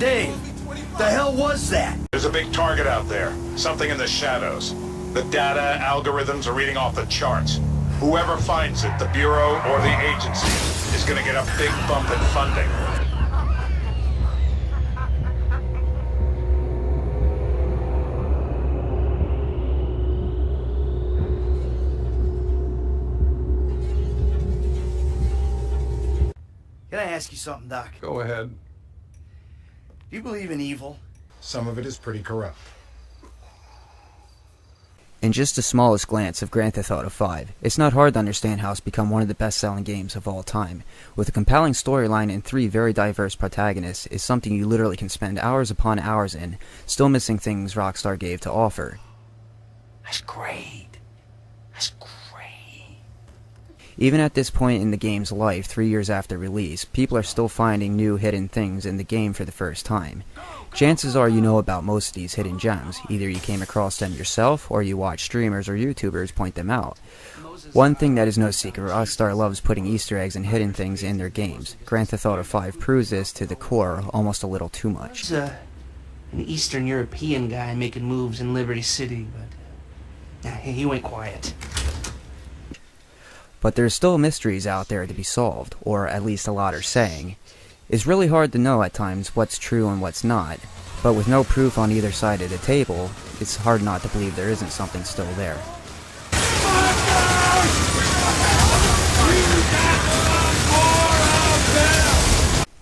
Dave, the hell was that? There's a big target out there. Something in the shadows. The data algorithms are reading off the charts. Whoever finds it, the Bureau or the agency, is gonna get a big bump in funding. Can I ask you something, Doc? Go ahead. Do you believe in evil? Some of it is pretty corrupt. In just the smallest glance of Grand Theft Auto V, it's not hard to understand how it's become one of the best-selling games of all time. With a compelling storyline and 3 very diverse protagonists, is something you literally can spend hours upon hours in, still missing things Rockstar gave to offer. That's great. That's great. Even at this point in the game's life, 3 years after release, people are still finding new hidden things in the game for the first time. Chances are you know about most of these hidden gems. Either you came across them yourself, or you watch streamers or YouTubers point them out. One thing that is no secret, Rockstar loves putting Easter eggs and hidden things in their games. Grand Theft Auto V proves this to the core almost a little too much. There's an Eastern European guy making moves in Liberty City, but he went quiet. But there's still mysteries out there to be solved, or at least a lot are saying. It's really hard to know at times what's true and what's not, but with no proof on either side of the table, it's hard not to believe there isn't something still there.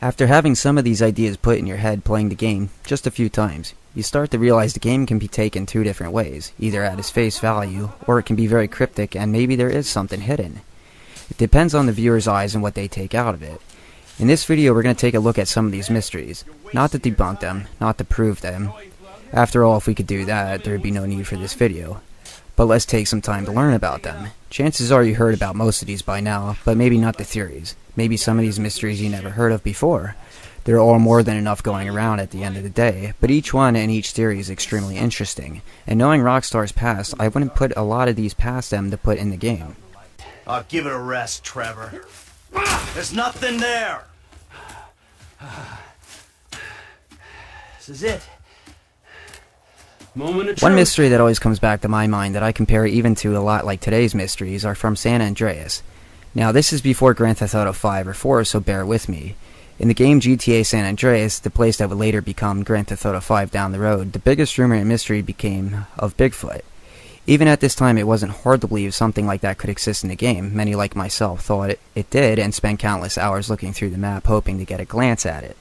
After having some of these ideas put in your head playing the game just a few times, you start to realize the game can be taken 2 different ways, either at its face value, or it can be very cryptic and maybe there is something hidden. It depends on the viewer's eyes and what they take out of it. In this video we're going to take a look at some of these mysteries, not to debunk them, not to prove them. After all, if we could do that, there would be no need for this video. But let's take some time to learn about them. Chances are you heard about most of these by now, but maybe not the theories. Maybe some of these mysteries you never heard of before. There are all more than enough going around at the end of the day, but each one and each theory is extremely interesting. And knowing Rockstar's past, I wouldn't put a lot of these past them to put in the game. Give it a rest, Trevor. There's nothing there. This is it. Moment of truth. One mystery that always comes back to my mind that I compare even to a lot like today's mysteries are from San Andreas. Now this is before Grand Theft Auto 5 or 4, so bear with me. In the game GTA San Andreas, the place that would later become Grand Theft Auto 5 down the road, the biggest rumor and mystery became of Bigfoot. Even at this time, it wasn't hard to believe something like that could exist in the game. Many like myself thought it did and spent countless hours looking through the map hoping to get a glance at it.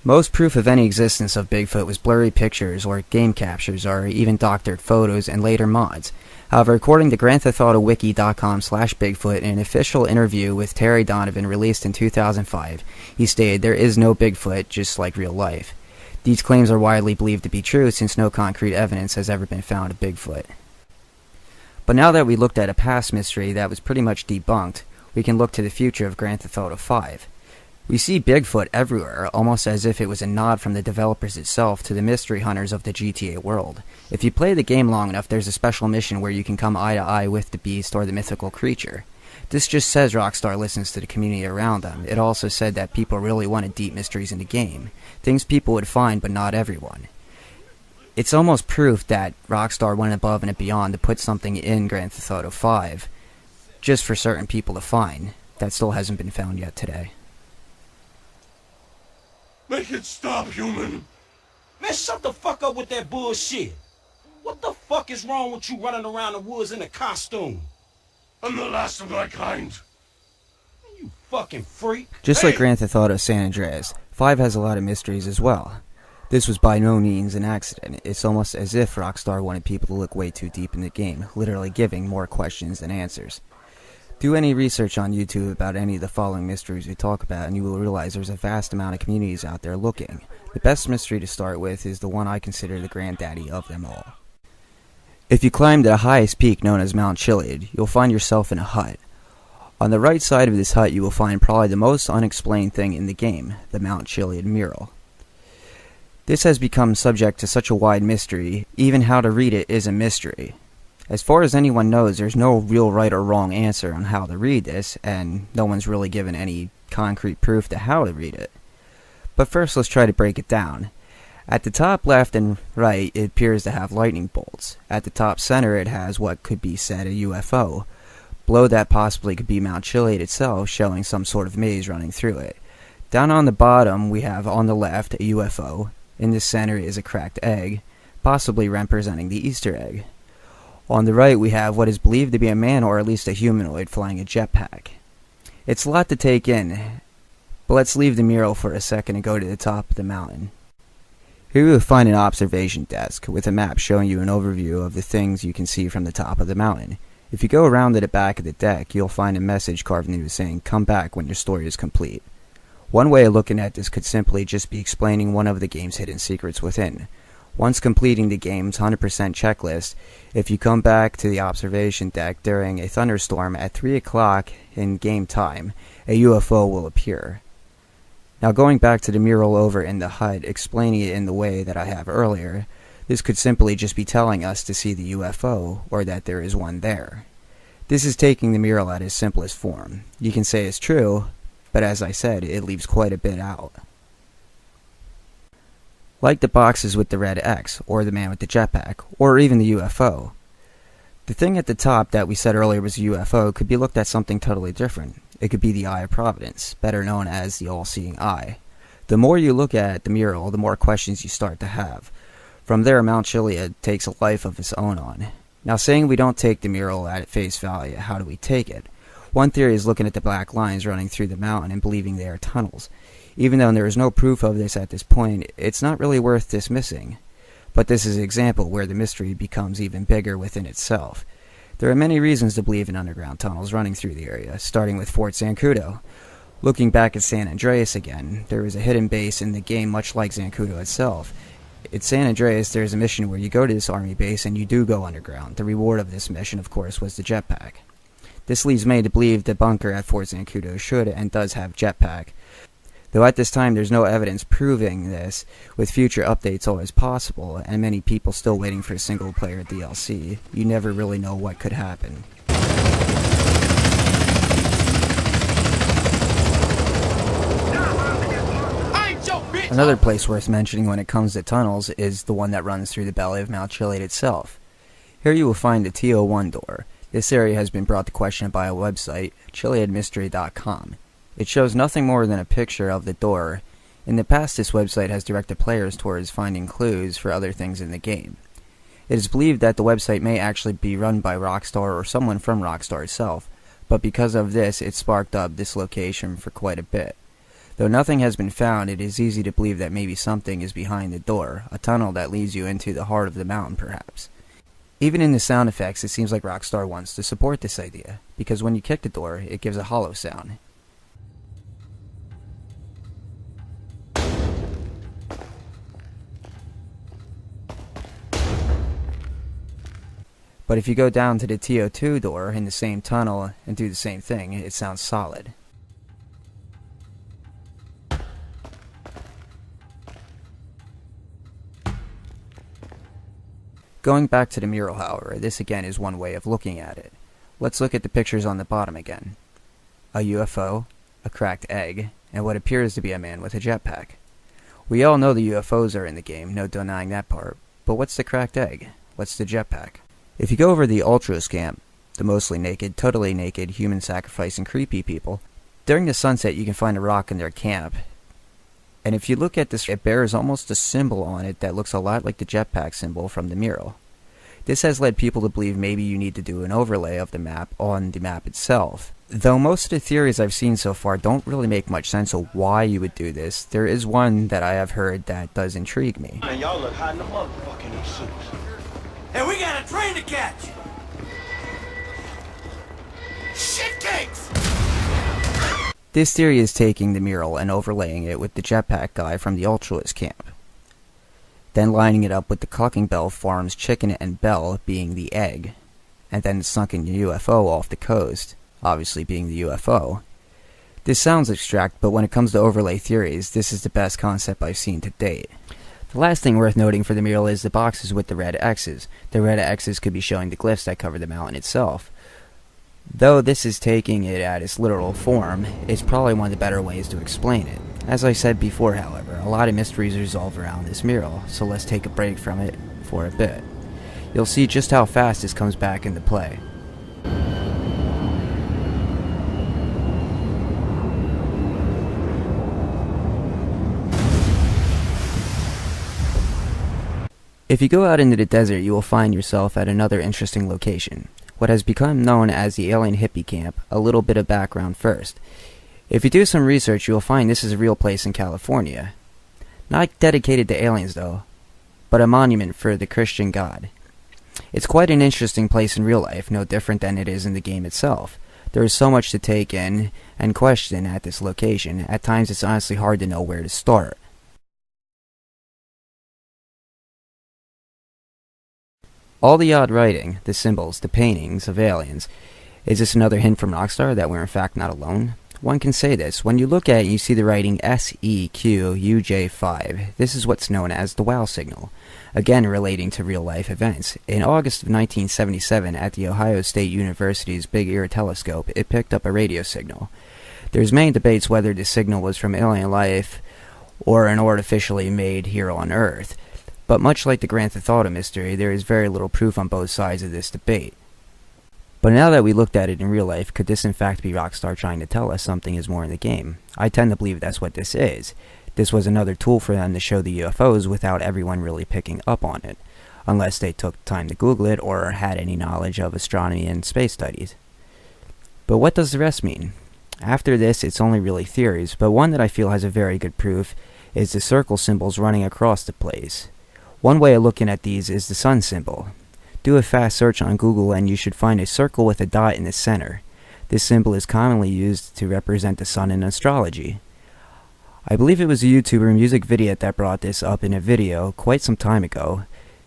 Most proof of any existence of Bigfoot was blurry pictures or game captures or even doctored photos and later mods. However, according to GrandTheftAutoWiki.com/Bigfoot, in an official interview with Terry Donovan released in 2005, he stated, "There is no Bigfoot, just like real life." These claims are widely believed to be true since no concrete evidence has ever been found of Bigfoot. But now that we looked at a past mystery that was pretty much debunked, we can look to the future of Grand Theft Auto 5. We see Bigfoot everywhere, almost as if it was a nod from the developers itself to the mystery hunters of the GTA world. If you play the game long enough, there's a special mission where you can come eye to eye with the beast or the mythical creature. This just says Rockstar listens to the community around them. It also said that people really wanted deep mysteries in the game, things people would find but not everyone. It's almost proof that Rockstar went above and beyond to put something in Grand Theft Auto 5, just for certain people to find, that still hasn't been found yet today. Make it stop, human! Man, shut the fuck up with that bullshit! What the fuck is wrong with you running around the woods in a costume? I'm the last of my kind! You fucking freak! Just like Grand Theft Auto San Andreas, 5 has a lot of mysteries as well. This was by no means an accident. It's almost as if Rockstar wanted people to look way too deep in the game, literally giving more questions than answers. Do any research on YouTube about any of the following mysteries we talk about and you will realize there's a vast amount of communities out there looking. The best mystery to start with is the one I consider the granddaddy of them all. If you climb to the highest peak known as Mount Chilliad, you'll find yourself in a hut. On the right side of this hut you will find probably the most unexplained thing in the game, the Mount Chiliad mural. This has become subject to such a wide mystery, even how to read it is a mystery. As far as anyone knows, there's no real right or wrong answer on how to read this, and no one's really given any concrete proof to how to read it. But first let's try to break it down. At the top left and right, it appears to have lightning bolts. At the top center, it has what could be said a UFO. Below that possibly could be Mount Chiliad itself, showing some sort of maze running through it. Down on the bottom, we have on the left a UFO. In the center is a cracked egg, possibly representing the Easter egg. On the right, we have what is believed to be a man or at least a humanoid flying a jetpack. It's a lot to take in, but let's leave the mural for a second and go to the top of the mountain. Here you will find an observation desk with a map showing you an overview of the things you can see from the top of the mountain. If you go around to the back of the deck, you'll find a message carved into it saying, "Come back when your story is complete." One way of looking at this could simply just be explaining one of the game's hidden secrets within. Once completing the game's 100% checklist, if you come back to the observation deck during a thunderstorm at 3 o'clock in game time, a UFO will appear. Now going back to the mural over in the hut, explaining it in the way that I have earlier, this could simply just be telling us to see the UFO, or that there is one there. This is taking the mural at its simplest form. You can say it's true, but as I said, it leaves quite a bit out. Like the boxes with the red X, or the man with the jetpack, or even the UFO. The thing at the top that we said earlier was a UFO could be looked at something totally different. It could be the Eye of Providence, better known as the all-seeing eye. The more you look at the mural, the more questions you start to have. From there, Mount Chiliad takes a life of its own on. Now, saying we don't take the mural at face value, how do we take it? One theory is looking at the black lines running through the mountain and believing they are tunnels. Even though there is no proof of this at this point, it's not really worth dismissing. But this is an example where the mystery becomes even bigger within itself. There are many reasons to believe in underground tunnels running through the area, starting with Fort Zancudo. Looking back at San Andreas again, there is a hidden base in the game much like Zancudo itself. At San Andreas, there is a mission where you go to this army base and you do go underground. The reward of this mission, of course, was the jetpack. This leads many to believe the bunker at Fort Zancudo should and does have jetpack. Though at this time there's no evidence proving this, with future updates always possible, and many people still waiting for a single player DLC, you never really know what could happen. Another place worth mentioning when it comes to tunnels is the one that runs through the belly of Mount Chiliad itself. Here you will find the TO1 door. This area has been brought to question by a website, ChiliadMystery.com. It shows nothing more than a picture of the door. In the past, this website has directed players towards finding clues for other things in the game. It is believed that the website may actually be run by Rockstar or someone from Rockstar itself, but because of this, it sparked up this location for quite a bit. Though nothing has been found, it is easy to believe that maybe something is behind the door, a tunnel that leads you into the heart of the mountain perhaps. Even in the sound effects, it seems like Rockstar wants to support this idea, because when you kick the door, it gives a hollow sound. But if you go down to the TO2 door in the same tunnel and do the same thing, it sounds solid. Going back to the mural, however, this again is one way of looking at it. Let's look at the pictures on the bottom again. A UFO, a cracked egg, and what appears to be a man with a jetpack. We all know the UFOs are in the game, no denying that part, but what's the cracked egg? What's the jetpack? If you go over the Ultras camp, the mostly naked, totally naked, human sacrificing creepy people, during the sunset you can find a rock in their camp. And if you look at this, it bears almost a symbol on it that looks a lot like the jetpack symbol from the mural. This has led people to believe maybe you need to do an overlay of the map on the map itself. Though most of the theories I've seen so far don't really make much sense of why you would do this, there is one that I have heard that does intrigue me. Man, y'all look hot in the motherfucking these suits. Hey, we got a train to catch! Shit cakes! This theory is taking the mural and overlaying it with the jetpack guy from the Ultras camp. Then lining it up with the Clucking Bell Farm's chicken and bell being the egg. And then the sunken UFO off the coast, obviously being the UFO. This sounds abstract, but when it comes to overlay theories, this is the best concept I've seen to date. The last thing worth noting for the mural is the boxes with the red X's. The red X's could be showing the glyphs that cover the mountain itself. Though this is taking it at its literal form, it's probably one of the better ways to explain it. As I said before, however, a lot of mysteries resolve around this mural, so let's take a break from it for a bit. You'll see just how fast this comes back into play. If you go out into the desert, you will find yourself at another interesting location, what has become known as the Alien Hippie Camp. A little bit of background first. If you do some research, you will find this is a real place in California. Not dedicated to aliens though, but a monument for the Christian God. It's quite an interesting place in real life, no different than it is in the game itself. There is so much to take in and question at this location. At times it's honestly hard to know where to start. All the odd writing, the symbols, the paintings of aliens. Is this another hint from Rockstar that we're in fact not alone? One can say this. When you look at it, you see the writing SEQUJ5. This is what's known as the WOW signal, again relating to real-life events. In August of 1977, at the Ohio State University's Big Ear Telescope, it picked up a radio signal. There's many debates whether the signal was from alien life or an artificially made here on Earth. But much like the Grand Theft Auto mystery, there is very little proof on both sides of this debate. But now that we looked at it in real life, could this in fact be Rockstar trying to tell us something is more in the game? I tend to believe that's what this is. This was another tool for them to show the UFOs without everyone really picking up on it, unless they took time to Google it or had any knowledge of astronomy and space studies. But what does the rest mean? After this, it's only really theories, but one that I feel has a very good proof is the circle symbols running across the place. One way of looking at these is the sun symbol. Do a fast search on Google and you should find a circle with a dot in the center. This symbol is commonly used to represent the sun in astrology. I believe it was a YouTuber, Vidiot, that brought this up in a video quite some time ago,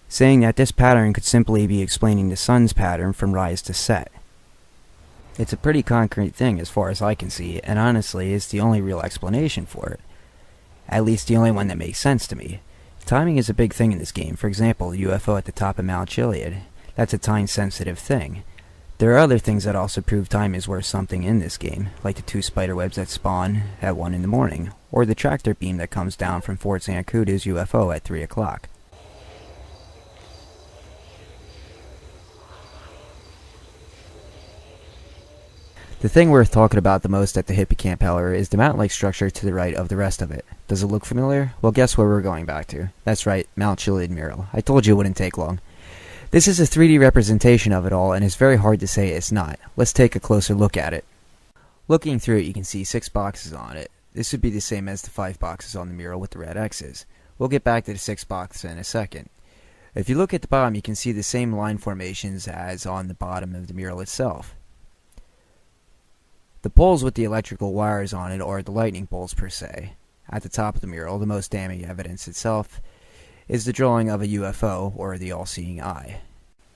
saying that this pattern could simply be explaining the sun's pattern from rise to set. It's a pretty concrete thing as far as I can see, and honestly it's the only real explanation for it. At least the only one that makes sense to me. Timing is a big thing in this game. For example, the UFO at the top of Mount Chiliad. That's a time-sensitive thing. There are other things that also prove time is worth something in this game, like the 2 spiderwebs that spawn at 1 in the morning, or the tractor beam that comes down from Fort Zancudo's UFO at 3 o'clock. The thing worth talking about the most at the Hippie Camp, however, is the mountain-like structure to the right of the rest of it. Does it look familiar? Well, guess where we're going back to. That's right, Mount Chiliad Mural. I told you it wouldn't take long. This is a 3D representation of it all, and it's very hard to say it's not. Let's take a closer look at it. Looking through it, you can see 6 boxes on it. This would be the same as the 5 boxes on the mural with the red X's. We'll get back to the 6 boxes in a second. If you look at the bottom, you can see the same line formations as on the bottom of the mural itself. The poles with the electrical wires on it are the lightning bolts per se. At the top of the mural, the most damning evidence itself is the drawing of a UFO, or the all-seeing eye.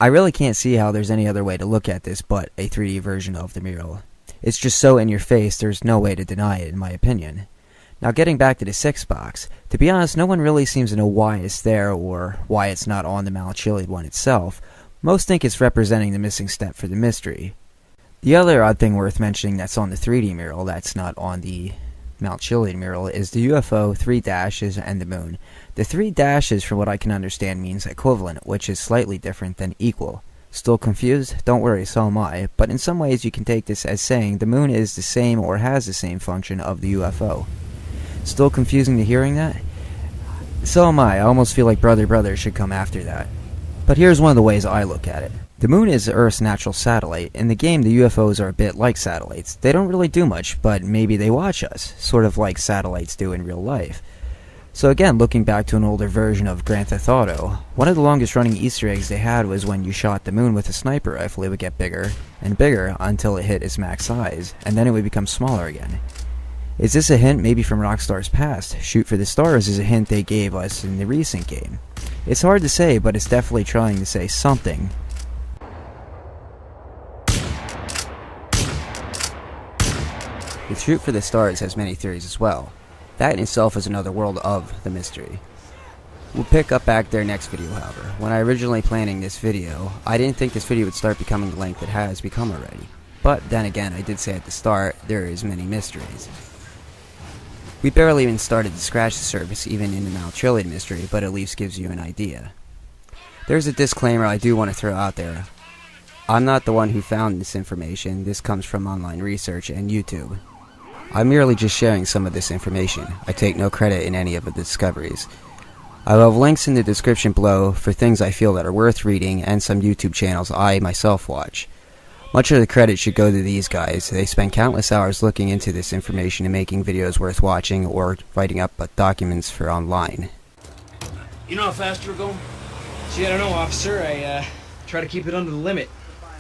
I really can't see how there's any other way to look at this but a 3D version of the mural. It's just so in your face, there's no way to deny it in my opinion. Now getting back to the 6 box, to be honest, no one really seems to know why it's there or why it's not on the Mount Chiliad one itself. Most think it's representing the missing step for the mystery. The other odd thing worth mentioning that's on the 3D mural that's not on the Mount Chiliad mural is the UFO, 3 dashes, and the moon. The 3 dashes, from what I can understand, means equivalent, which is slightly different than equal. Still confused? Don't worry, so am I, but in some ways you can take this as saying the moon is the same or has the same function of the UFO. Still confusing to hearing that? So am I almost feel like Brother Brother should come after that. But here's one of the ways I look at it. The moon is Earth's natural satellite. In the game, the UFOs are a bit like satellites. They don't really do much, but maybe they watch us, sort of like satellites do in real life. So again, looking back to an older version of Grand Theft Auto, one of the longest running Easter eggs they had was when you shot the moon with a sniper rifle, it would get bigger and bigger until it hit its max size, and then it would become smaller again. Is this a hint maybe from Rockstar's past? Shoot for the Stars is a hint they gave us in the recent game. It's hard to say, but it's definitely trying to say something. The Shoot for the Stars has many theories as well. That in itself is another world of the mystery. We'll pick up back there next video, however. When I originally planning this video, I didn't think this video would start becoming the length it has become already. But then again, I did say at the start, there is many mysteries. We barely even started to scratch the surface even in the Chiliad Mystery, but at least gives you an idea. There's a disclaimer I do want to throw out there. I'm not the one who found this information. This comes from online research and YouTube. I'm merely just sharing some of this information. I take no credit in any of the discoveries. I will have links in the description below for things I feel that are worth reading and some YouTube channels I myself watch. Much of the credit should go to these guys. They spend countless hours looking into this information and making videos worth watching or writing up documents for online. You know how fast you're going? Gee, I don't know, officer. I try to keep it under the limit.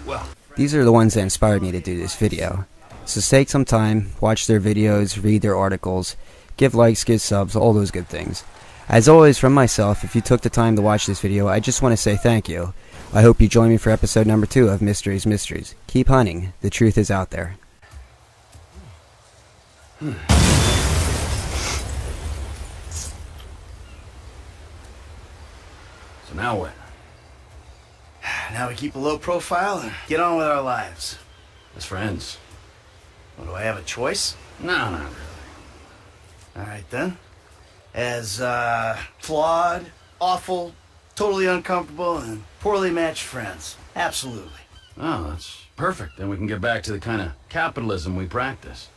Well, These are the ones that inspired me to do this video. So take some time, watch their videos, read their articles, give likes, give subs, all those good things. As always from myself, if you took the time to watch this video, I just want to say thank you. I hope you join me for episode number 2 of Mysteries. Keep hunting. The truth is out there. so now what? Now we keep a low profile and get on with our lives. As friends? Well, do I have a choice? No, not really. Alright then. As, flawed, awful, totally uncomfortable, and poorly matched friends. Absolutely. Oh, that's perfect. Then we can get back to the kind of capitalism we practice.